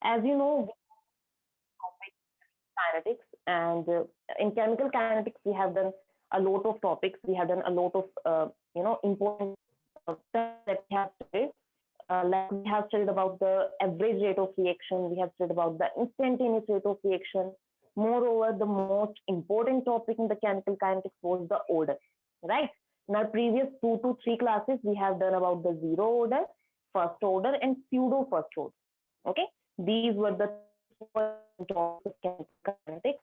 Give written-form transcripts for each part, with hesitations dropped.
As you know, kinetics, and in chemical kinetics, we have done a lot of topics. We have done a lot of important terms that we have studied. Like we have studied about the average rate of reaction. We have studied about the instantaneous rate of reaction. Moreover, the most important topic in the chemical kinetics was the order, right? In our previous 2 to 3 classes, we have done about the zero order, first order, and pseudo first order. Okay, these were the topics of chemical kinetics,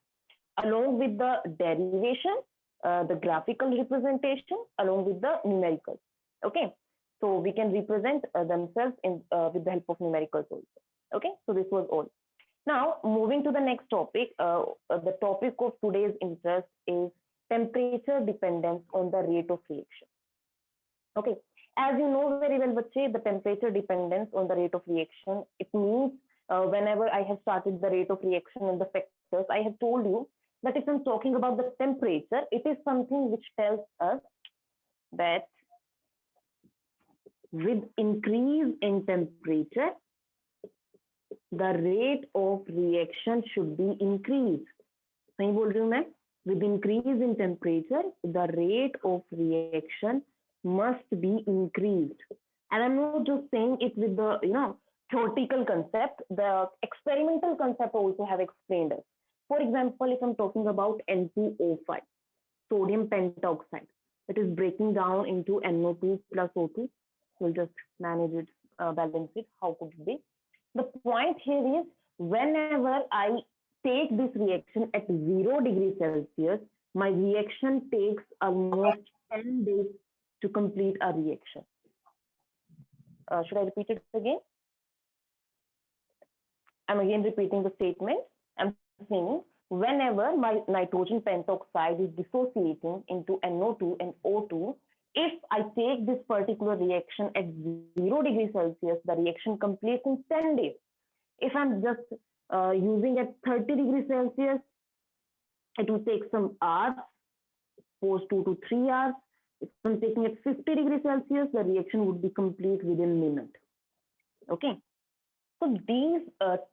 along with the derivation, the graphical representation, along with the numericals. Okay, so we can represent themselves in with the help of numericals also. Okay, so this was all. Now, moving to the next topic, the topic of today's interest is temperature dependence on the rate of reaction. Okay, as you know very well, Bache, the temperature dependence on the rate of reaction, it means whenever I have started the rate of reaction and the factors, I have told you that if I'm talking about the temperature, it is something which tells us that with increase in temperature, the rate of reaction should be increased. सही बोल रही हूँ मैं? With increase in temperature, the rate of reaction must be increased. And I'm not just saying it with the theoretical concept. The experimental concept also have explained it. For example, if I'm talking about N2O5, sodium pentoxide, it is breaking down into NO2 plus O2. We'll just manage it, balance it. How could it be? The point here is whenever I take this reaction at 0 degrees Celsius, my reaction takes almost 10 days to complete a reaction. Should I repeat it again? I'm again repeating the statement. I'm saying whenever my nitrogen pentoxide is dissociating into NO2 and O2, if I take this particular reaction at 0 degrees Celsius, the reaction completes in 10 days. If I'm just using at 30 degrees Celsius, it will take some hours, suppose 2 to 3 hours. If I'm taking at 50 degrees Celsius, the reaction would be complete within a minute. Okay. So these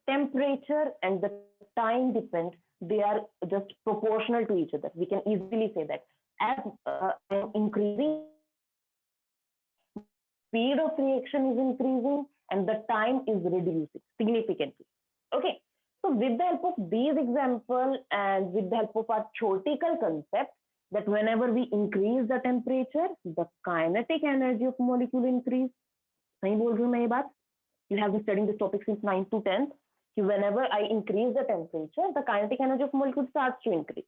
temperature and the time depend, they are just proportional to each other. We can easily say that as I'm increasing, speed of reaction is increasing and the time is reducing significantly. Okay, so with the help of these examples and with the help of our theoretical concept, that whenever we increase the temperature, the kinetic energy of molecule increase. सही बोल रही हूँ मैं ये बात? You have been studying this topic since 9th to 10th. Whenever I increase the temperature, the kinetic energy of molecule starts to increase.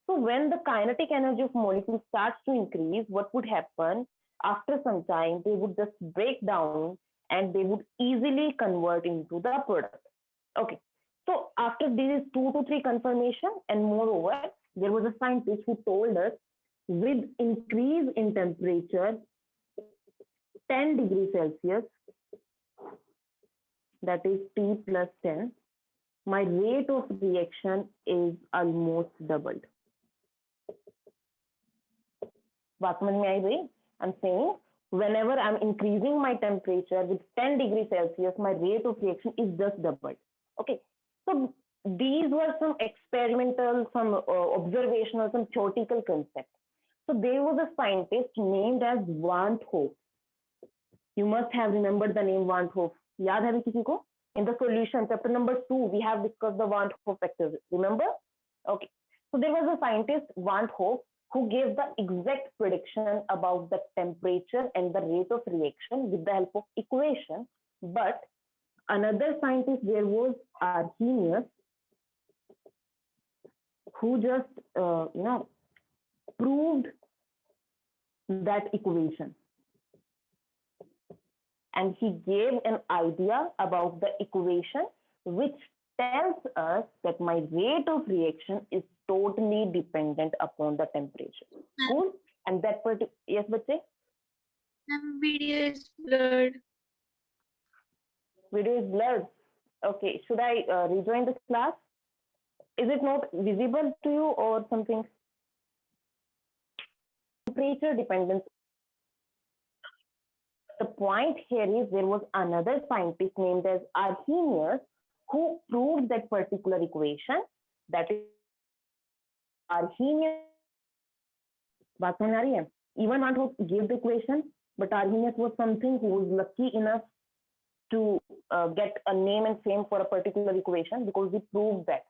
So when the kinetic energy of molecule starts to increase, what would happen? After some time, they would just break down and they would easily convert into the product. Okay. So after these 2 to 3 confirmation, and moreover, there was a scientist who told us with increase in temperature 10 degrees Celsius, that is T plus 10, my rate of reaction is almost doubled. बात समझ में आई भाई? I'm saying whenever I'm increasing my temperature with 10 degrees Celsius, my rate of reaction is just doubled. Okay, so these were some experimental, some observational, some theoretical concepts. So there was a scientist named as Van 't Hoff. You must have remembered the name Van 't Hoff. याद है किसी को? In the solution, chapter number 2, we have discussed the Van 't Hoff factors. Remember? Okay. So there was a scientist, Van 't Hoff, who gave the exact prediction about the temperature and the rate of reaction with the help of equation. But another scientist there was Arrhenius, who just proved that equation. And he gave an idea about the equation which tells us that my rate of reaction is totally dependent upon the temperature. Cool? And that particular, yes, bache? Video is blurred. Video is blurred. Okay, should I rejoin this class? Is it not visible to you or something? Temperature dependence. The point here is there was another scientist named as Arrhenius who proved that particular equation, that is Arrhenius. बात समझ आ रही है? Even not who gave the equation, but Arrhenius was something who was lucky enough to get a name and fame for a particular equation because he proved that.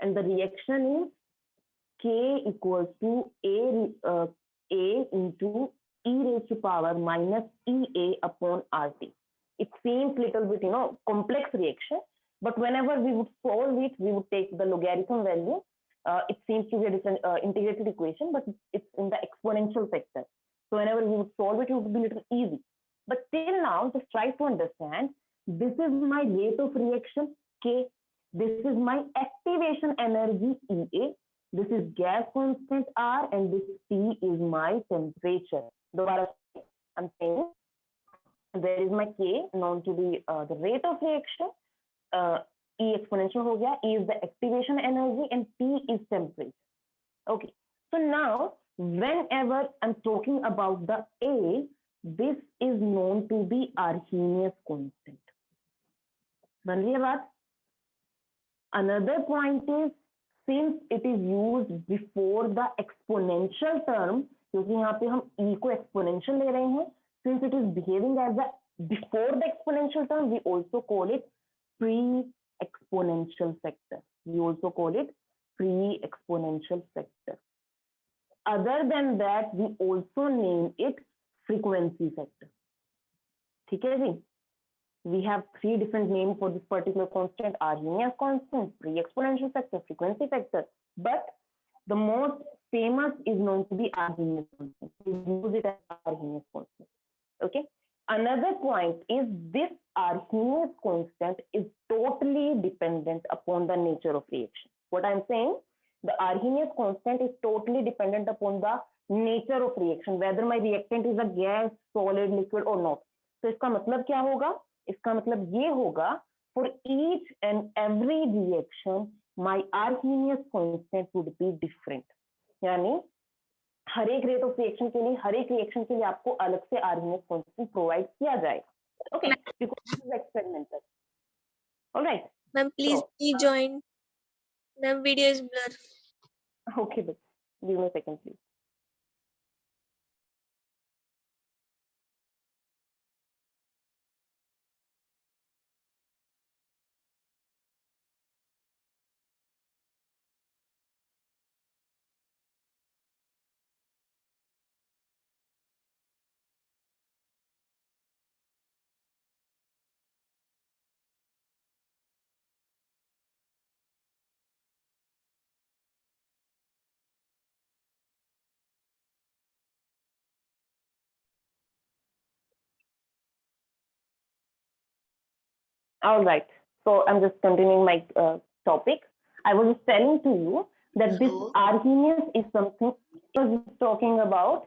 And the reaction is K equals to A into e raised to power minus EA upon RT. It seems little bit, complex reaction, but whenever we would solve it, we would take the logarithm value. It seems to be a different integrated equation, but it's in the exponential sector. So whenever we would solve it, it would be a little easy. But till now, just try to understand, this is my rate of reaction, K. This is my activation energy, EA. This is gas constant R, and this T is my temperature. I'm saying there is my K known to be the rate of reaction. E exponential ho gaya. E is the activation energy, and T is temperature. Okay. So now, whenever I'm talking about the A, this is known to be Arrhenius constant. बन रही है बात? Another point is, since it is used before the exponential term, क्योंकि यहाँ पे हम E को exponential ले रहे हैं, since it is behaving as a before the exponential term, we also call it pre-exponential factor. We also call it pre-exponential factor. Other than that, we also name it frequency factor. ठीक है जी? We have three different names for this particular constant: Arrhenius constant, pre-exponential factor, frequency factor. But the most famous is known to be Arrhenius constant. We use it as Arrhenius constant. Okay. Another point is, this Arrhenius constant is totally dependent upon the nature of reaction. What I'm saying, the Arrhenius constant is totally dependent upon the nature of reaction, whether my reactant is a gas, solid, liquid or not. तो इसका मतलब क्या होगा? इसका मतलब ये होगा, for each and every reaction my Arrhenius constant would be different. यानी हर एक रेट ऑफ रिएक्शन के लिए, हर एक रिएक्शन के लिए आपको अलग से Arrhenius constant प्रोवाइड किया जाएगा. Okay, because this is experimental. All right. Ma'am, please rejoin. Ma'am, video is blur. Okay, but give me a second, please. All right. So I'm just continuing my topic. I was just telling to you that this Arrhenius is something I was talking about,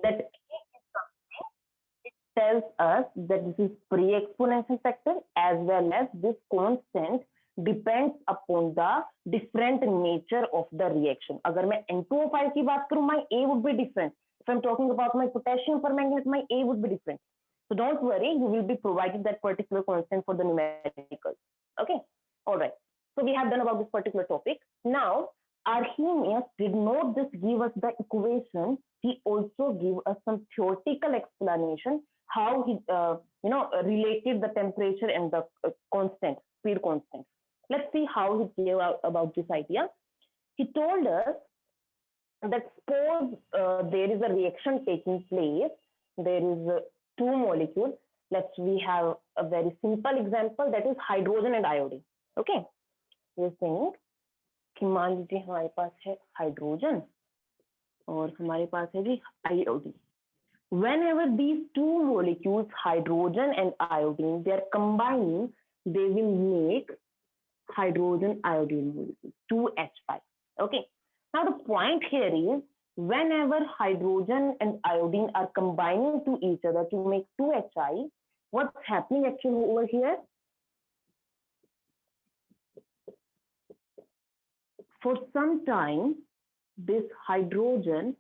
that it tells us that this is pre-exponential factor, as well as this constant depends upon the different nature of the reaction. अगर मैं N2O5 की बात करूं, my A would be different. If I'm talking about my potassium permanganate, my A would be different. So don't worry, you will be provided that particular constant for the numericals. Okay, all right. So we have done about this particular topic. Now, Arrhenius did not just give us the equation; he also gave us some theoretical explanation how he, related the temperature and the constant, speed constant. Let's see how he gave out about this idea. He told us that suppose there is a reaction taking place. There is two molecules. We have a very simple example, that is hydrogen and iodine. Okay, we're saying कि मान लीजिए हमारे पास है hydrogen और हमारे पास है जी iodine. Whenever these two molecules, hydrogen and iodine, they are combining, they will make hydrogen iodine molecule 2H5. Okay, now the point here is, whenever hydrogen and iodine are combining to each other to make 2Hi, what's happening actually over here? For some time, this hydrogen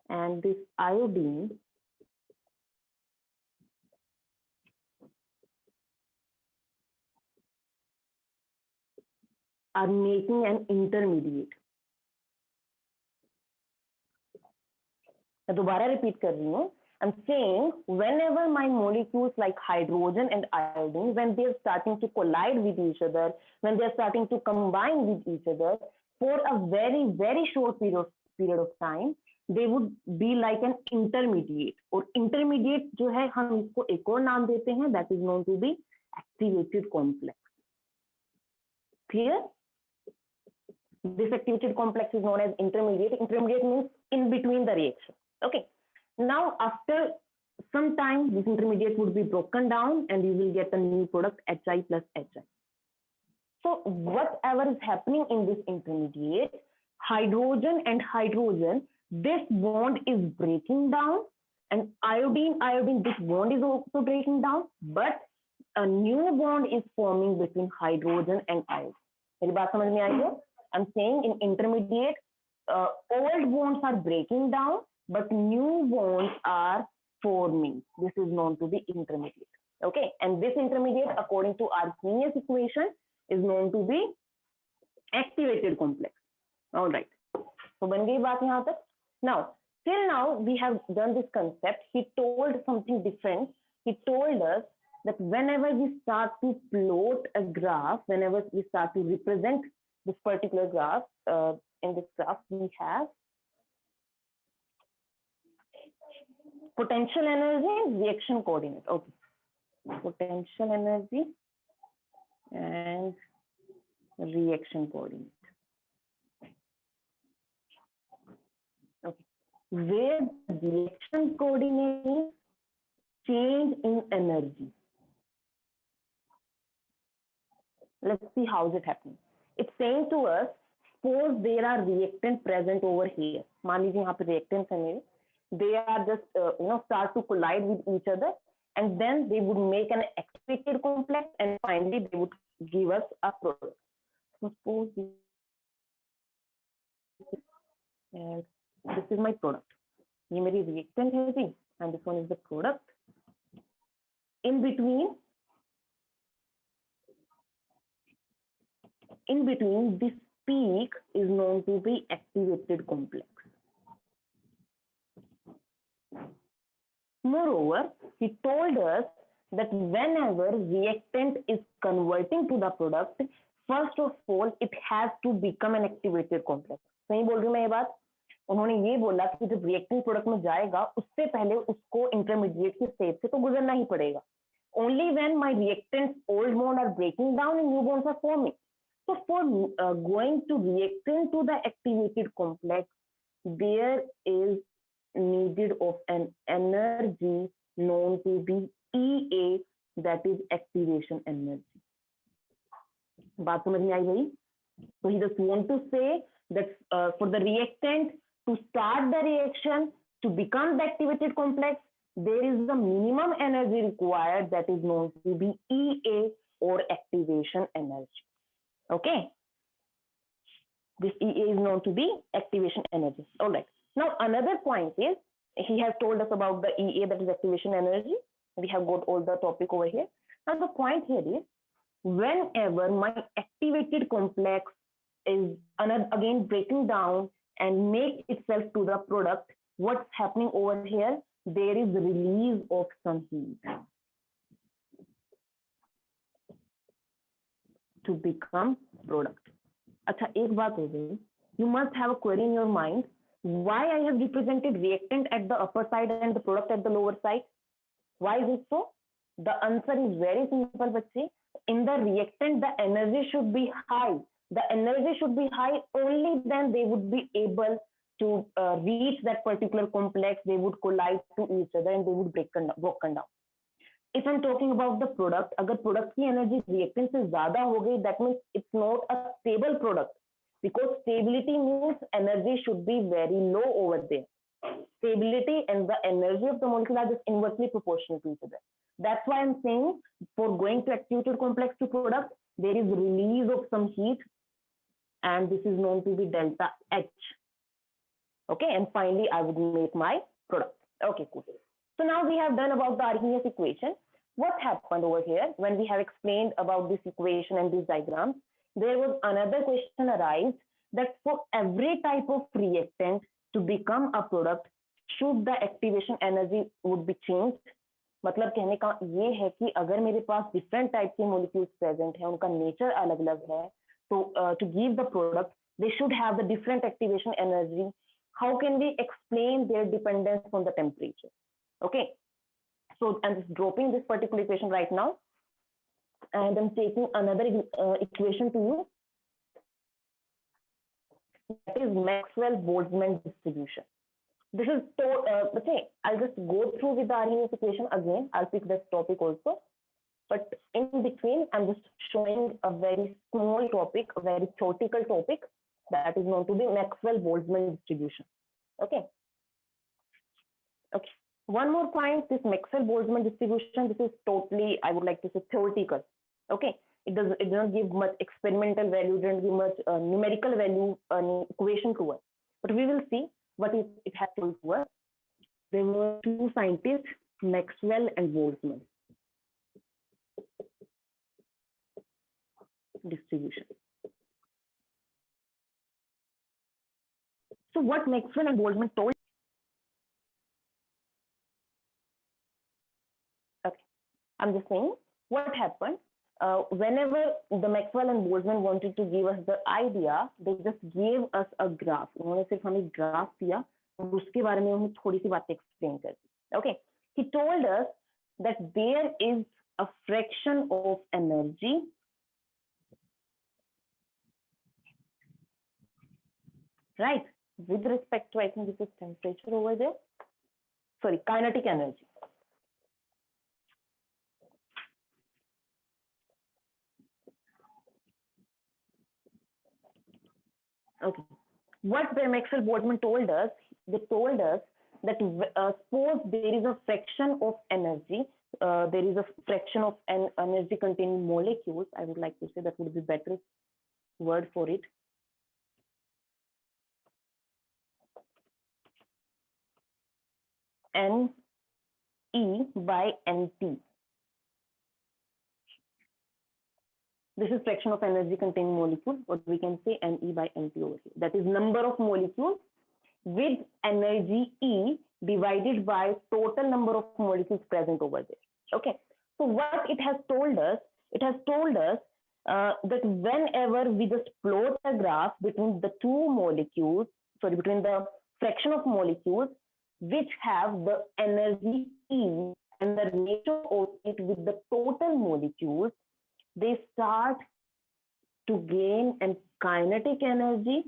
and this iodine are making an intermediate. मैं दोबारा repeat कर रही हूँ. I'm saying whenever my molecules like hydrogen and iodine, when they're starting to collide with each other, when they're starting to combine with each other for a very, very short period of time, they would be like an intermediate. और intermediate जो है हम इसको एक और नाम देते हैं, that is known to be activated complex. Clear? This activated complex is known as intermediate. Intermediate means in between the reaction. Okay. Now, after some time, this intermediate would be broken down and you will get a new product, HI plus HI. So whatever is happening in this intermediate, hydrogen and hydrogen, this bond is breaking down, and iodine, this bond is also breaking down, but a new bond is forming between hydrogen and iodine. मेरी बात समझ में आई है? I'm saying in intermediate, old bonds are breaking down, but new bonds are forming. This is known to be intermediate. Okay, and this intermediate, according to Arrhenius equation, is known to be activated complex. All right. So बन गई बात यहाँ तक. Now, till now we have done this concept. He told something different. He told us that whenever we start to plot a graph, whenever we start to represent this particular graph, in this graph we have potential energy and reaction coordinate. Okay, potential energy and reaction coordinate. Okay, where reaction coordinate is change in energy. Let's see how is it happening. It's saying to us, suppose there are reactants present over here. मान लीजिए यहाँ पे reactants हैं मेरे. They are just start to collide with each other, and then they would make an activated complex, and finally they would give us a product. Suppose this is my product. ये मेरी reactant है जी, and this one is the product. In between this peak is known to be activated complex. Moreover, he told us that whenever reactant is converting to the product, first of all, it has to become an activated complex. सही बोल रही हूँ मैं ये बात? उन्होंने ये बोला कि जब reactant product में जाएगा, उससे पहले उसको intermediate की stage से तो गुजरना ही पड़ेगा. Only when my reactants old bond are breaking down and new bonds are forming. So for going to reactant to the activated complex, there is needed of an energy known to be EA, that is activation energy. बात समझ में आई भाई? So he just want to say that for the reactant to start the reaction, to become the activated complex, there is the minimum energy required, that is known to be EA or activation energy. Okay, this EA is known to be activation energy. All right. Now another point is, he has told us about the EA, that is activation energy. We have got all the topic over here. Now the point here is, whenever my activated complex is again breaking down and make itself to the product, what's happening over here? There is release of some heat to become product. अच्छा, एक बात हो गई. You must have a query in your mind. Why I have represented reactant at the upper side and the product at the lower side? Why is it so? The answer is very simple, बच्चे. In the reactant, the energy should be high. The energy should be high, only then they would be able to reach that particular complex. They would collide to each other and they would broken down. If I'm talking about the product, अगर product की energy reactant से ज़्यादा हो गई, that means it's not a stable product, because stability means energy should be very low over there. Stability and the energy of the molecule are just inversely proportional to each other. That's why I'm saying for going to activated complex to product, there is release of some heat, and this is known to be delta H. Okay, and finally I would make my product. Okay, cool. So now we have done about the Arrhenius equation. What happened over here when we have explained about this equation and this diagram? there was another question arise that for every type of reactant to become a product, should the activation energy would be changed? मतलब कहने का ये है कि अगर मेरे पास different type के मॉलिक्यूल्स प्रेजेंट है, उनका नेचर अलग अलग है, तो to give the product they should have the different activation energy. How can we explain their dependence on the temperature? Okay, so I'm just dropping this particular equation right now, and I'm taking another equation to you. That is Maxwell-Boltzmann distribution. This is okay. I'll just go through with the Arrhenius equation again. I'll pick this topic also, but in between, I'm just showing a very small topic, a very theoretical topic that is known to be Maxwell-Boltzmann distribution. Okay. Okay. One more point, this Maxwell-Boltzmann distribution, this is totally, I would like to say, theoretical. Okay. It doesn't give much experimental value, it doesn't give much numerical value equation to us. But we will see what it has told to us. There were two scientists, Maxwell and Boltzmann. Distribution. So what Maxwell and Boltzmann told, okay, I'm just saying what happened whenever the Maxwell and Boltzmann wanted to give us the idea, they just gave us a graph. उन्होंने सिर्फ हमें graph दिया और उसके बारे में हमें थोड़ी सी बातें explain कर दी. Okay, he told us that there is a fraction of energy right with respect to, I think this is temperature over there, sorry, kinetic energy. Okay, what the Maxwell-Boltzmann told us, they told us that suppose there is a fraction of energy, there is a fraction of an energy containing molecules, I would like to say that would be better word for it. Ne by Nt. This is fraction of energy containing molecule, or we can say Ne by Nt over here. That is number of molecules with energy E divided by total number of molecules present over there. Okay. So what it has told us that whenever we just plot a graph between the two molecules, sorry, between the fraction of molecules which have the energy E and the ratio of it with the total molecules, they start to gain a kinetic energy,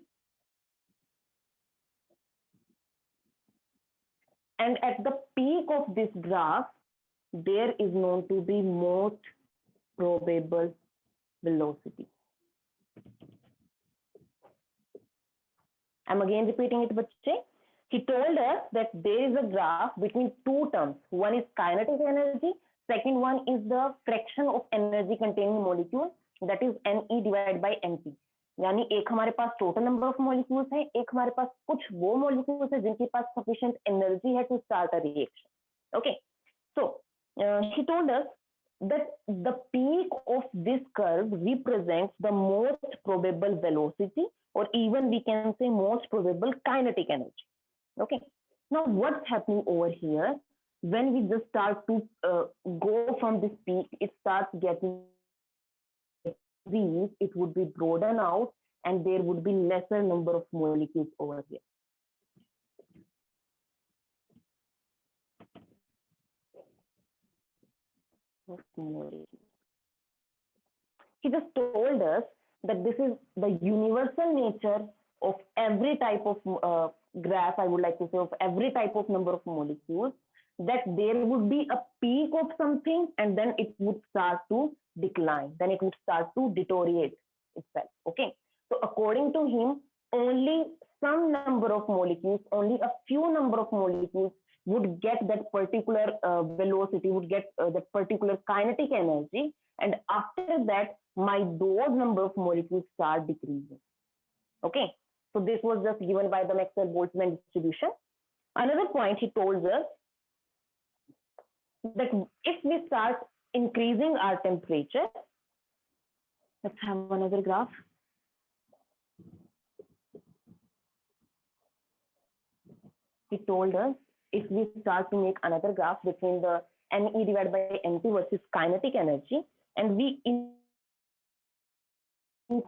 and at the peak of this graph, there is known to be most probable velocity. I'm again repeating it, bache. He told us that there is a graph between two terms. One is kinetic energy, second one is the fraction of energy containing molecule, that is Ne divided by Nt. यानी एक हमारे पास total number of molecules है, एक हमारे पास कुछ वो मॉलिक्यूल्स है जिनके पास सफिशिएंट एनर्जी है to start a reaction. Okay, so he told us that the peak of this curve represents the most probable velocity, or even we can say most probable kinetic energy. Okay, now what's happening over here, when we just start to go from this peak, it starts getting these, it would be broadened out and there would be lesser number of molecules over here. He just told us that this is the universal nature of every type of graph, I would like to say, of every type of number of molecules, that there would be a peak of something and then it would start to decline, then it would start to deteriorate itself. Okay, so according to him, only some number of molecules, only a few number of molecules would get that particular velocity, would get that particular kinetic energy, and after that those number of molecules start decreasing. Okay, so this was just given by the Maxwell-Boltzmann distribution. Another point he told us that if we start increasing our temperature, Let's have another graph. He told us if we start to make another graph between the NE divided by NT versus kinetic energy, and we in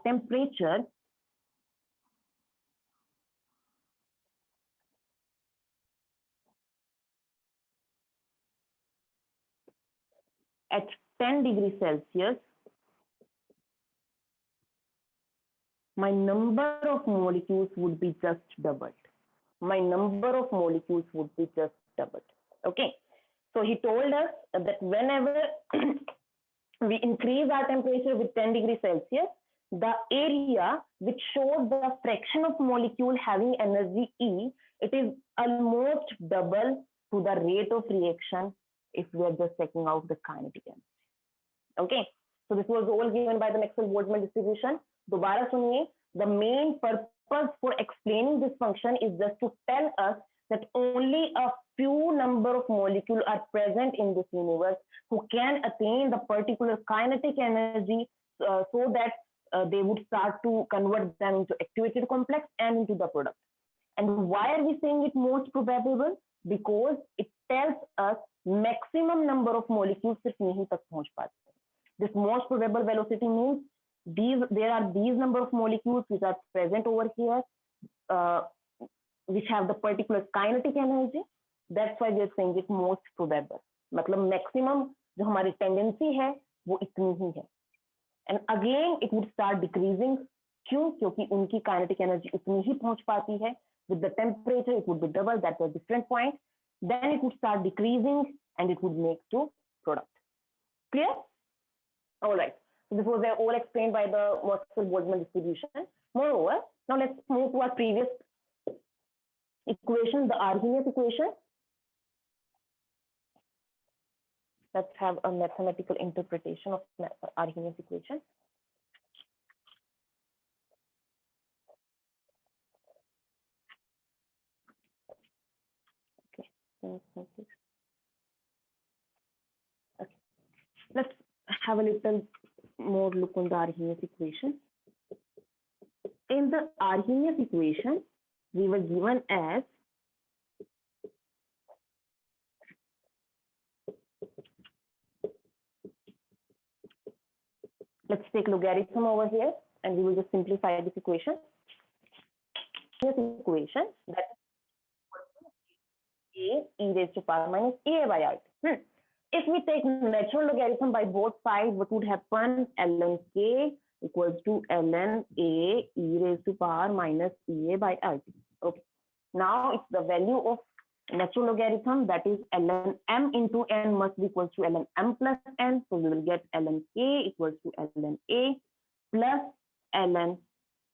temperature at 10 degrees Celsius, my number of molecules would be just doubled. My number of molecules would be just doubled. Okay. So he told us that whenever we increase our temperature with 10 degrees Celsius, the area which shows the fraction of molecule having energy E, it is almost double to the rate of reaction if we are just checking out the kinetic energy. Okay. So this was all given by the Maxwell-Boltzmann distribution. दोबारा सुनिए, the main purpose for explaining this function is just to tell us that only a few number of molecules are present in this universe who can attain the particular kinetic energy so that they would start to convert them into activated complex and into the product. And why are we saying it most probable? Because it tells us maximum number of molecules सिर्फ यहीं तक पहुंच पाते हैं. This most probable velocity means there are these number of molecules which are present over here, which have the particular kinetic energy. That's why we are saying it most probable. मतलब maximum जो हमारी tendency है वो इतनी ही है. And again it would start decreasing. क्यों? क्योंकि उनकी kinetic energy उतनी ही पहुंच पाती है. With the temperature it would be double. That's a different point. Then it would start decreasing and it would make to product. Clear? All right. So this was all explained by the Maxwell-Boltzmann distribution. Moreover, now let's move to our previous equation, the Arrhenius equation. Let's have a mathematical interpretation of Arrhenius equation. Okay. Let's have a little more look on the Arrhenius equation. In the Arrhenius equation, we were given as let's take logarithm over here and we will just simplify this equation. This equation that is A e raised to power minus EA by RT. If we take natural logarithm by both sides, what would happen? Ln k equals to ln A e raised to power minus EA by RT. Okay. Now it's the value of natural logarithm, that is ln m into n must be equals to ln m plus n. So we will get ln k equals to ln A plus ln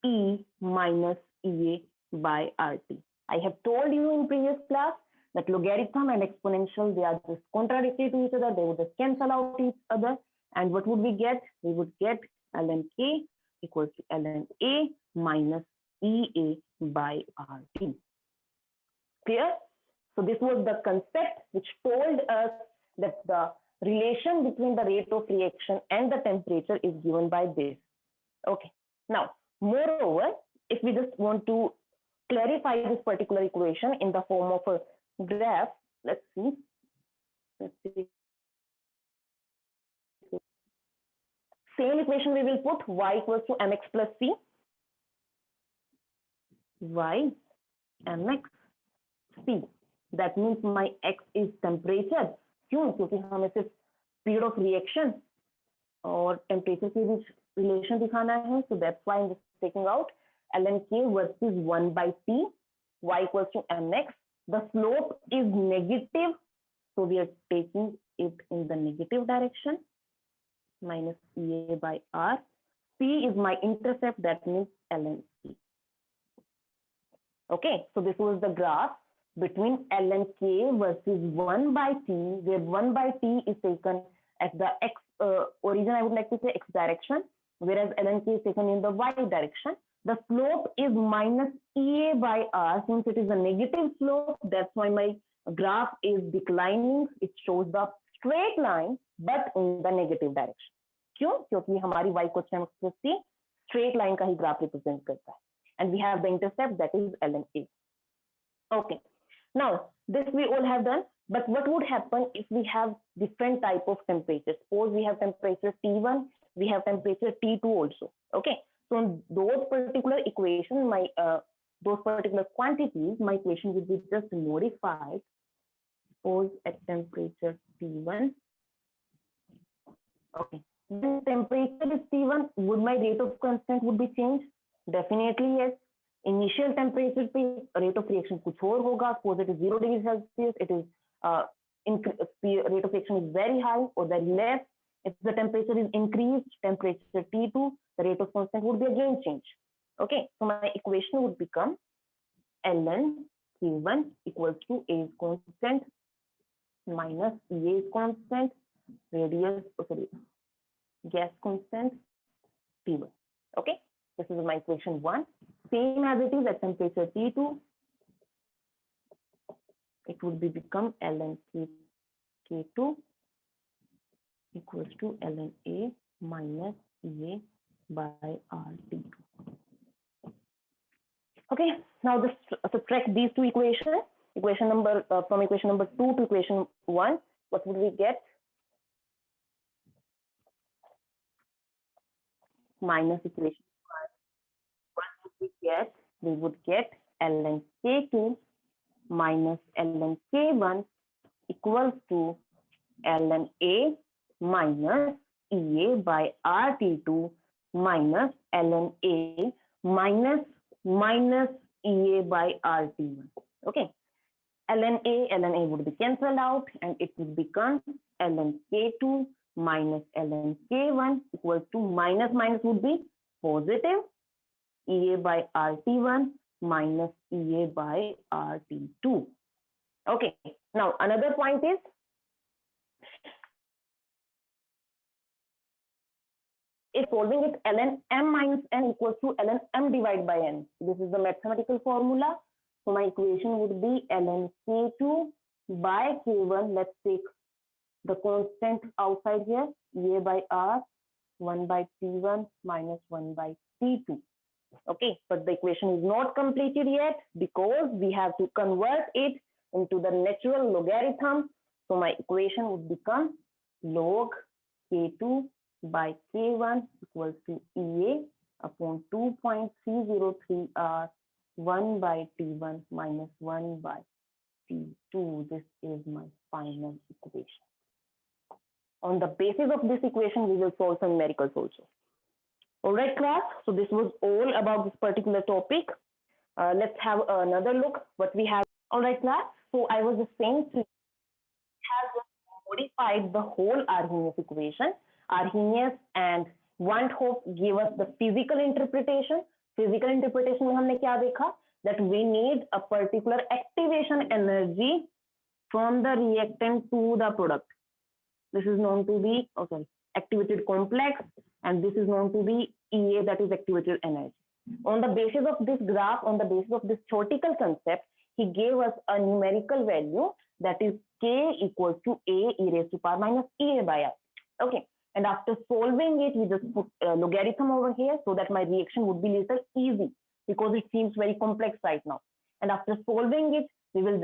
E minus EA by RT. I have told you in previous class that logarithm and exponential, they are just contradictory to each other. They would just cancel out each other. And what would we get? We would get ln k equals to ln A minus EA by RT. Clear? So this was the concept which told us that the relation between the rate of reaction and the temperature is given by this. Okay. Now, moreover, if we just want to clarify this particular equation in the form of a graph, let's see. Same equation we will put y equals to mx plus c. Y mx c. That means my x is temperature. क्यों? क्योंकि हमें सिर्फ speed of reaction और temperature के बीच relation दिखाना है. So that's why I'm just taking out ln k versus 1 by t. Y equals to mx. The slope is negative, so we are taking it in the negative direction. Minus EA by R. C is my intercept, that means ln C. Okay, so this was the graph between ln K versus 1 by T, where 1 by T is taken at the x origin, I would like to say x direction, whereas ln K is taken in the y direction. The slope is minus EA by R. Since it is a negative slope, that's why my graph is declining. It shows the straight line, but in the negative direction. क्यों? क्योंकि हमारी y question axis straight line का ही graph represent करता है, and we have the intercept that is ln a. Okay, now this we all have done, but what would happen if we have different type of temperatures? Suppose we have temperature T1, we have temperature T2 also. Okay, so in those particular equation, those particular quantities, my equation would be just modified. Suppose at temperature T1, okay, when temperature is T1, would my rate of constant would be changed? Definitely yes. Initial temperature पे rate of reaction कुछ और होगा. Suppose it is 0 degrees Celsius, it is rate of reaction is very high or very less. If the temperature is increased, temperature T2, the rate of constant would be again changed. Okay, so my equation would become ln Q1 equals to A is constant minus EA is constant, gas constant T1. Okay, this is my equation 1. Same as it is at temperature T2, it would be become ln K2 equals to ln A minus EA by RT2. Okay, now just subtract these two equations. From equation number 2 to equation 1, what would we get? Minus equation 1, what would we get? We would get ln K2 minus ln K1 equals to ln A minus EA by RT2 minus ln A minus EA by RT1. Okay, ln A would be cancelled out, and it would become ln K2 minus ln K1 equals to minus would be positive, EA by RT1 minus EA by RT2. Okay, now another point is, if solving it, ln m minus n equals to ln m divided by n. This is the mathematical formula. So my equation would be ln K2 by K1. Let's take the constant outside here, EA by R, 1 by T1 minus 1 by T2. Okay, but the equation is not completed yet because we have to convert it into the natural logarithm. So my equation would become log K2 by K1 equals to EA upon 2.303 R 1 by T1 minus 1 by T2. This is my final equation. On the basis of this equation, we will solve some numericals also. All right, class. So this was all about this particular topic. Let's have another look what we have. All right, class. So I was just saying to have modified the whole Arrhenius equation. Arrhenius and Van't Hoff gave us the physical interpretation. Physical interpretation में हमने क्या देखा? That we need a particular activation energy from the reactant to the product. This is known to be activated complex, and this is known to be EA, that is activated energy. On the basis of this graph, on the basis of this theoretical concept, he gave us a numerical value that is K equals to A e raised to power minus EA by R. Okay, and after solving it, we just put logarithm over here so that my reaction would be little easy because it seems very complex right now. And after solving it, we will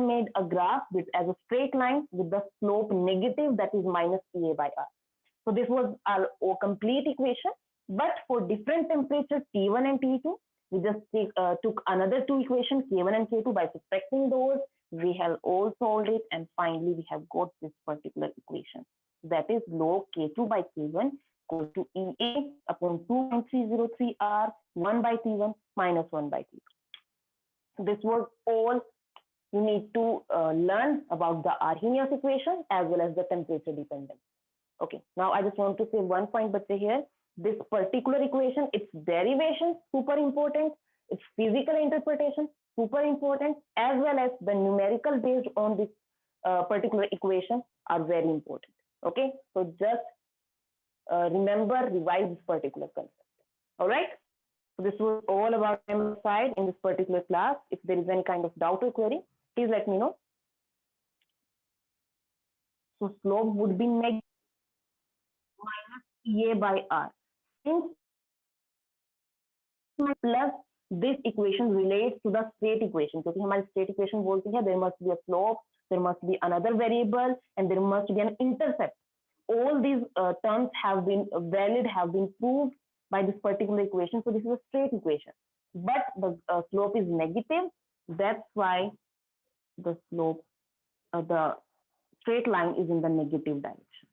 made a graph with as a straight line with the slope negative, that is minus EA by R. So this was our complete equation. But for different temperature T1 and T2, we just took another two equations, K1 and K2, by subtracting those. We have all solved it, and finally we have got this particular equation. That is log K2 by K1 equals to EA upon 2.303 R 1 by T1 minus 1 by T2. So this was all you need to learn about the Arrhenius equation as well as the temperature dependence. Okay, now I just want to say one point, but here, this particular equation, its derivation, super important, its physical interpretation, super important, as well as the numerical based on this particular equation are very important. Okay, so just remember, revise this particular concept. All right, so this was all about my side in this particular class. If there is any kind of doubt or query, please let me know. So slope would be negative a by r. Since plus this equation relates to the state equation, क्योंकि हमारी state equation बोलती है there must be a slope, there must be another variable, and there must be an intercept. All these terms have been valid, have been proved by this particular equation. So this is a straight equation, but the slope is negative. That's why the slope, the straight line is in the negative direction.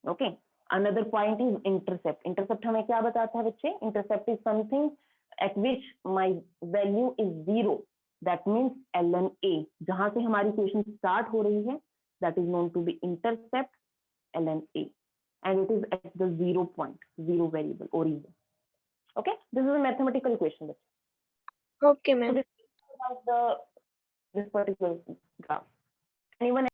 Okay. Another point is intercept. Intercept हमें क्या बताता है बच्चे? Intercept is something at which my value is 0. That means ln a. जहां से हमारी equation start हो रही है, that is known to be intercept ln a, and it is at the 0 point, 0 variable origin. Okay, this is a mathematical equation. Okay, ma'am. So this is about this particular graph. Anyone